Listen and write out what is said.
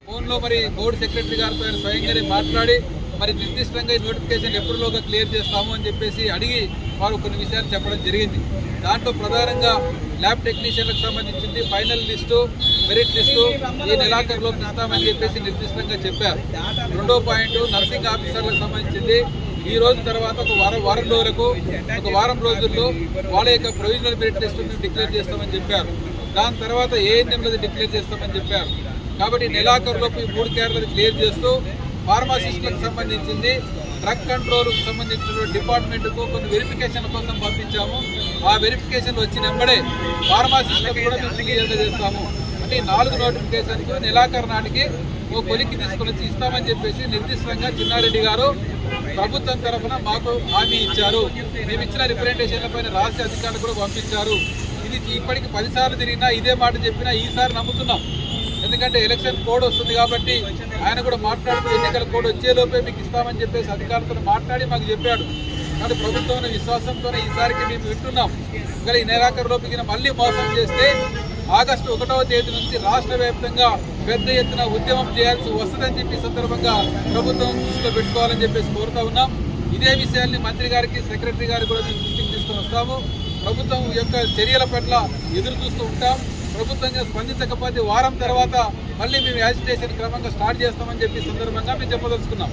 ఫోన్లో మరి board secretary గారితో ఆయన స్వయంగానే మాట్లాడి మరి నిర్దిష్టంగా ఈ నోటిఫికేషన్ ఎప్పటిలోగా క్లియర్ చేస్తాము అని చెప్పేసి అడిగి వారు కొన్ని విషయాలు చెప్పడం జరిగింది. దాంట్లో ప్రధానంగా ల్యాబ్ టెక్నీషియన్లకు సంబంధించింది ఫైనల్ లిస్టు, మెరిట్ లిస్టు ఈ నెలాఖరులోకి ఇస్తామని చెప్పేసి నిర్దిష్టంగా చెప్పారు. రెండో పాయింట్ నర్సింగ్ ఆఫీసర్లకు సంబంధించింది ఈ రోజు తర్వాత ఒక వారం రోజుల్లో వాళ్ళ యొక్క ప్రొవిజనల్ మెరిట్ లిస్టును డిక్లేర్ చేస్తామని చెప్పారు. దాని తర్వాత ఏఎన్ఎంలది డిక్లేర్ చేస్తామని చెప్పారు. కాబట్టి నెలాఖరులోపు ఈ 3 కేడర్లను క్లియర్ చేస్తూ ఫార్మాసిస్టులకు సంబంధించింది డ్రగ్ కంట్రోల్కు సంబంధించిన డిపార్ట్మెంట్కు కొన్ని వెరిఫికేషన్ కోసం పంపించాము. ఆ వెరిఫికేషన్ వచ్చిన వెంబడే ఫార్మాసిస్టులకు కూడా మేము క్లియర్గా చేస్తాము. అంటే 4 నోటిఫికేషన్కు నెలాఖరు నాటికి ఓ కొలిక్కి తీసుకొని వచ్చి ఇస్తామని చెప్పేసి నిర్దిష్టంగా చిన్నారెడ్డి గారు ప్రభుత్వం తరఫున మాకు హామీ ఇచ్చారు. మేము ఇచ్చిన రిప్రజెంటేషన్ల పైన రాష్ట్ర అధికారులు కూడా పంపించారు. ఇది ఇప్పటికి 10 సార్లు తిరిగినా ఇదే మాట చెప్పినా ఈసారి నమ్ముతున్నాం. ఎందుకంటే ఎలక్షన్ కోడ్ వస్తుంది కాబట్టి ఆయన కూడా మాట్లాడుతూ ఎన్నికల కోడ్ వచ్చేలోపే మీకు ఇస్తామని చెప్పేసి అధికారులతో మాట్లాడి మాకు చెప్పాడు. కానీ ప్రభుత్వం విశ్వాసంతోనే ఈసారికి మేము వింటున్నాం. ఇంకా ఈ నెలాఖరులోపు మళ్ళీ మోసం చేస్తే ఆగస్టు 1వ తేదీ నుంచి రాష్ట్ర వ్యాప్తంగా పెద్ద ఎత్తున ఉద్యమం చేయాల్సి వస్తుందని చెప్పి సందర్భంగా ప్రభుత్వం దృష్టిలో పెట్టుకోవాలని చెప్పేసి కోరుతా ఉన్నాం. ఇదే విషయాన్ని మంత్రి గారికి, సెక్రటరీ గారికి కూడా మేము దృష్టికి తీసుకొని వస్తాము. ప్రభుత్వం యొక్క చర్యల పట్ల ఎదురు చూస్తూ ఉంటాం. ప్రభుత్వంగా స్పందించకపోతే వారం తర్వాత మళ్ళీ మేము యాజిటేషన్ క్రమంగా స్టార్ట్ చేస్తామని చెప్పి సందర్భంగా మేము చెప్పదలుచుకున్నాం.